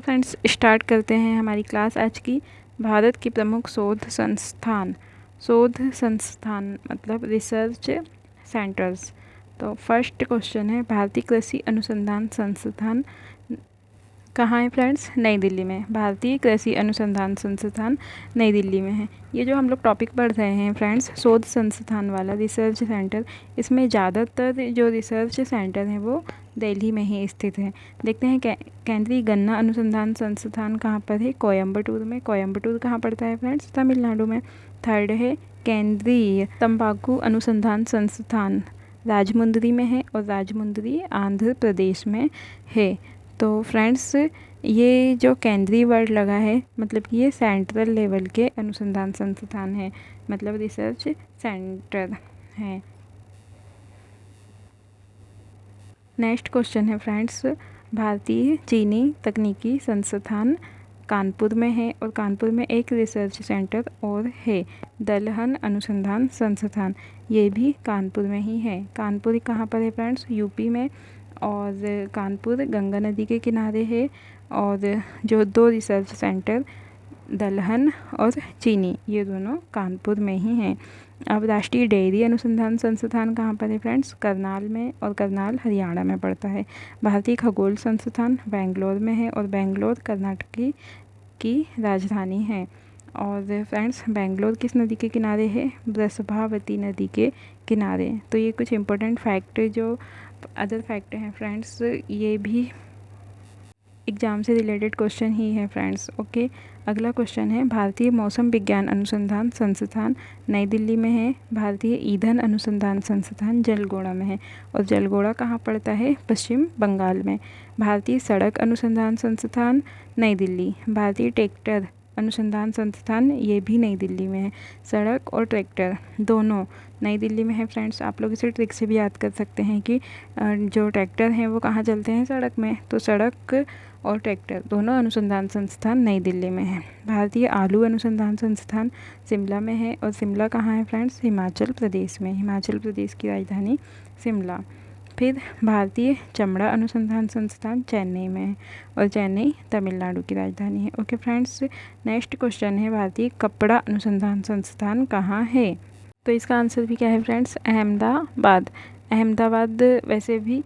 Friends, start करते हैं हमारी क्लास आज की। भारत की प्रमुख शोध संस्थान मतलब रिसर्च सेंटर्स। तो फर्स्ट क्वेश्चन है, भारतीय कृषि अनुसंधान संस्थान कहाँ है फ्रेंड्स? नई दिल्ली में। भारतीय कृषि अनुसंधान संस्थान नई दिल्ली में है। ये जो हम लोग टॉपिक पढ़ रहे हैं फ्रेंड्स, शोध संस्थान वाला रिसर्च सेंटर, इसमें ज़्यादातर जो रिसर्च सेंटर हैं वो दिल्ली में ही स्थित है। देखते हैं केंद्रीय गन्ना अनुसंधान संस्थान कहाँ पर है? कोयम्बटूर में। कोयम्बटूर कहाँ पड़ता है फ्रेंड्स? तमिलनाडु में। थर्ड है केंद्रीय तंबाकू अनुसंधान संस्थान, राजमुंद्री में है और राजमुंद्री आंध्र प्रदेश में है। तो फ्रेंड्स, ये जो केंद्रीय वर्ड लगा है मतलब कि ये सेंट्रल लेवल के अनुसंधान संस्थान है, मतलब रिसर्च सेंटर है। नेक्स्ट क्वेश्चन है फ्रेंड्स, भारतीय चीनी तकनीकी संस्थान कानपुर में है और कानपुर में एक रिसर्च सेंटर और है, दलहन अनुसंधान संस्थान। ये भी कानपुर में ही है। कानपुर कहाँ पर है फ्रेंड्स? यूपी में। और कानपुर गंगा नदी के किनारे है। और जो दो रिसर्च सेंटर दलहन और चीनी, ये दोनों कानपुर में ही हैं। अब राष्ट्रीय डेयरी अनुसंधान संस्थान कहाँ पर है फ्रेंड्स? करनाल में, और करनाल हरियाणा में पड़ता है। भारतीय खगोल संस्थान बेंगलोर में है और बेंगलोर कर्नाटक की राजधानी है। और फ्रेंड्स, बेंगलोर किस नदी के किनारे है? वृषभावती नदी के किनारे। तो ये कुछ इंपॉर्टेंट फैक्ट जो अदर फैक्ट हैं फ्रेंड्स, ये भी एग्ज़ाम से रिलेटेड क्वेश्चन ही है फ्रेंड्स। ओके, अगला क्वेश्चन है, भारतीय मौसम विज्ञान अनुसंधान संस्थान नई दिल्ली में है। भारतीय ईंधन अनुसंधान संस्थान जलगोड़ा में है और जलगोड़ा कहाँ पड़ता है? पश्चिम बंगाल में। भारतीय सड़क अनुसंधान संस्थान नई दिल्ली। भारतीय ट्रैक्टर अनुसंधान संस्थान, ये भी नई दिल्ली में है। सड़क और ट्रैक्टर दोनों नई दिल्ली में है फ्रेंड्स। आप लोग इसे ट्रिक से भी याद कर सकते हैं कि जो ट्रैक्टर हैं वो कहाँ चलते हैं? सड़क में। तो सड़क और ट्रैक्टर दोनों अनुसंधान संस्थान नई दिल्ली में है। भारतीय आलू अनुसंधान संस्थान शिमला में है और शिमला कहाँ है फ्रेंड्स? हिमाचल प्रदेश में। हिमाचल प्रदेश की राजधानी शिमला। फिर भारतीय चमड़ा अनुसंधान संस्थान चेन्नई में है और चेन्नई तमिलनाडु की राजधानी है। ओके फ्रेंड्स, नेक्स्ट क्वेश्चन है, भारतीय कपड़ा अनुसंधान संस्थान कहाँ है? तो इसका आंसर भी क्या है फ्रेंड्स? अहमदाबाद। अहमदाबाद वैसे भी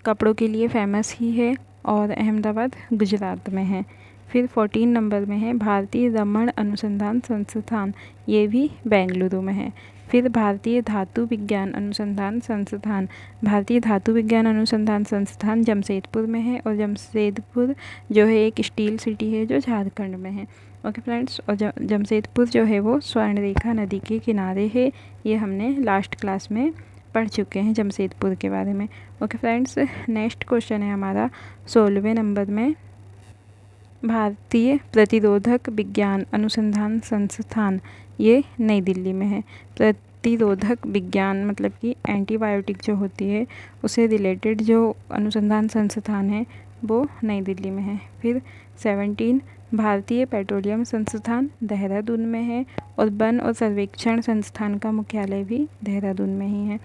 कपड़ों के लिए फेमस ही है और अहमदाबाद गुजरात में है। फिर 14 नंबर में है भारतीय रमण अनुसंधान संस्थान, ये भी बेंगलुरु में है। फिर भारतीय धातु विज्ञान अनुसंधान संस्थान, भारतीय धातु विज्ञान अनुसंधान संस्थान जमशेदपुर में है और जमशेदपुर जो है एक स्टील सिटी है जो झारखंड में है। ओके फ्रेंड्स, और जमशेदपुर जो है वो स्वर्णरेखा नदी के किनारे है। ये हमने लास्ट क्लास में पढ़ चुके हैं जमशेदपुर के बारे में। ओके फ्रेंड्स, नेक्स्ट क्वेश्चन है हमारा 16वें नंबर में, भारतीय प्रतिरोधक विज्ञान अनुसंधान संस्थान, ये नई दिल्ली में है। प्रतिरोधक विज्ञान मतलब कि एंटीबायोटिक जो होती है उससे रिलेटेड जो अनुसंधान संस्थान है वो नई दिल्ली में है। फिर 17 भारतीय पेट्रोलियम संस्थान देहरादून में है और वन और सर्वेक्षण संस्थान का मुख्यालय भी देहरादून में ही है।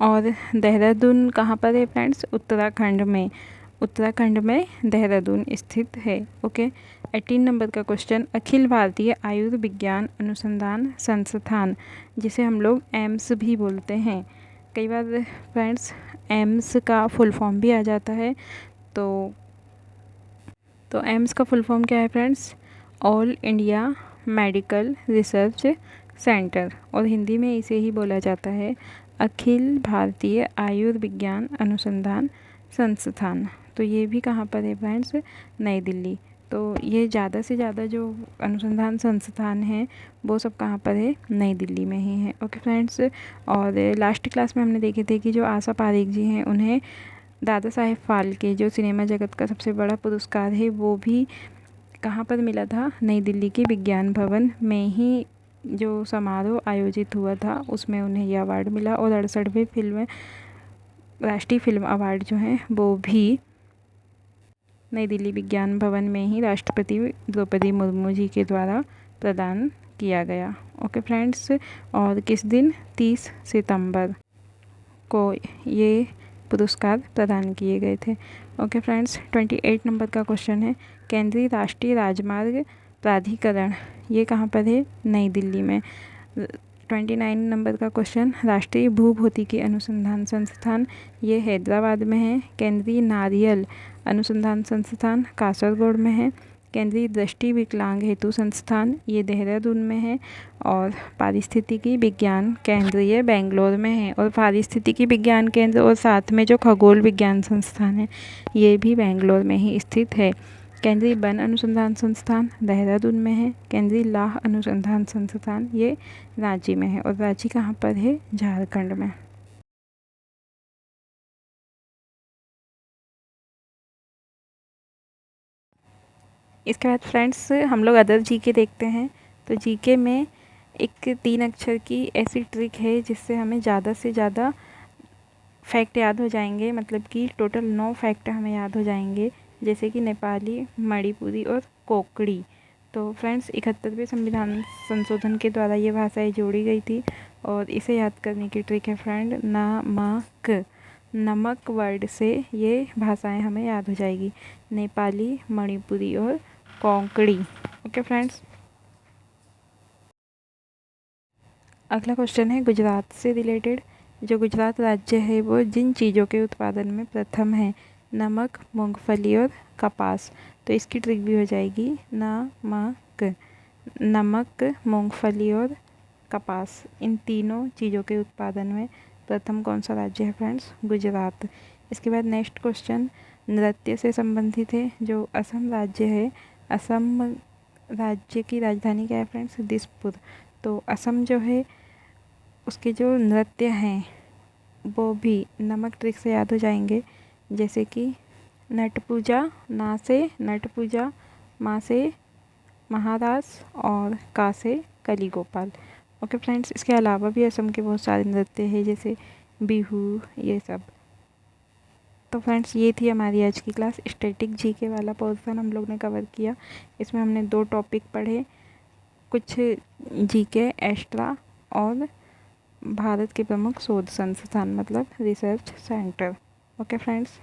और देहरादून कहाँ पर है फ्रेंड्स? उत्तराखंड में। उत्तराखंड में देहरादून स्थित है। ओके, 18 नंबर का क्वेश्चन, अखिल भारतीय आयुर्विज्ञान अनुसंधान संस्थान, जिसे हम लोग एम्स भी बोलते हैं। कई बार फ्रेंड्स एम्स का फुल फॉर्म भी आ जाता है। तो एम्स का फुल फॉर्म क्या है friends? All India medical research centre, और हिंदी में इसे ही बोला जाता है अखिल भारतीय आयुर्विज्ञान अनुसंधान संस्थान। तो ये भी कहाँ पर है फ्रेंड्स? नई दिल्ली। तो ये ज़्यादा से ज़्यादा जो अनुसंधान संस्थान हैं वो सब कहाँ पर है? नई दिल्ली में ही है। ओके फ्रेंड्स, और लास्ट क्लास में हमने देखे थे कि जो आशा पारेख जी हैं उन्हें दादा साहेब फाल्के जो सिनेमा जगत का सबसे बड़ा पुरस्कार है वो भी कहाँ पर मिला था? नई दिल्ली के विज्ञान भवन में ही जो समारोह आयोजित हुआ था उसमें उन्हें यह अवार्ड मिला। और 68वें राष्ट्रीय फिल्म अवार्ड जो हैं वो भी नई दिल्ली विज्ञान भवन में ही राष्ट्रपति द्रौपदी मुर्मू जी के द्वारा प्रदान किया गया। ओके फ्रेंड्स, और किस दिन? 30 सितंबर को ये पुरस्कार प्रदान किए गए थे। ओके फ्रेंड्स, 28 नंबर का क्वेश्चन है, केंद्रीय राष्ट्रीय राजमार्ग प्राधिकरण ये कहाँ पर है? नई दिल्ली में। 29 नंबर का क्वेश्चन, राष्ट्रीय भूभौतिकी अनुसंधान संस्थान ये हैदराबाद में है। केंद्रीय नारियल अनुसंधान संस्थान कासरगोड में है। केंद्रीय दृष्टि विकलांग हेतु संस्थान ये देहरादून में है। और पारिस्थितिकी विज्ञान केंद्र ये बेंगलोर में है। और पारिस्थितिकी विज्ञान केंद्र और साथ में जो खगोल विज्ञान संस्थान है ये भी बेंगलोर में ही स्थित है। केंद्रीय वन अनुसंधान संस्थान देहरादून में है। केंद्रीय लाह अनुसंधान संस्थान ये रांची में है। और रांची कहाँ पर है? झारखंड में। इसके बाद फ्रेंड्स हम लोग अदर जीके देखते हैं। तो जीके में एक 3 अक्षर की ऐसी ट्रिक है जिससे हमें ज़्यादा से ज़्यादा फैक्ट याद हो जाएंगे, मतलब कि टोटल 9 फैक्ट हमें याद हो जाएंगे, जैसे कि नेपाली, मणिपुरी और कोंकणी। तो फ्रेंड्स 71वें संविधान संशोधन के द्वारा ये भाषाएं जोड़ी गई थी। और इसे याद करने की ट्रिक है फ्रेंड, नमक। नमक वर्ड से ये भाषाएं हमें याद हो जाएगी, नेपाली, मणिपुरी और कोंकणी। ओके फ्रेंड्स, अगला क्वेश्चन है गुजरात से रिलेटेड। जो गुजरात राज्य है वो जिन चीज़ों के उत्पादन में प्रथम है, नमक, मूंगफली और कपास। तो इसकी ट्रिक भी हो जाएगी, नमक, नमक, मूंगफली और कपास, इन तीनों चीज़ों के उत्पादन में प्रथम कौन सा राज्य है फ्रेंड्स? गुजरात। इसके बाद नेक्स्ट क्वेश्चन नृत्य से संबंधित है। जो असम राज्य है, असम राज्य की राजधानी क्या है फ्रेंड्स? दिसपुर। तो असम जो है उसके जो नृत्य हैं वो भी नमक ट्रिक से याद हो जाएंगे, जैसे कि नट पूजा, ना से नट पूजा, माँ से महारास और का से कली गोपाल। ओके फ्रेंड्स, इसके अलावा भी असम के बहुत सारे नृत्य हैं, जैसे बिहू, ये सब। तो फ्रेंड्स ये थी हमारी आज की क्लास। स्टैटिक जीके वाला पोर्शन हम लोग ने कवर किया। इसमें हमने 2 टॉपिक पढ़े, कुछ जीके एक्स्ट्रा और भारत के प्रमुख शोध संस्थान मतलब रिसर्च सेंटर। Okay friends.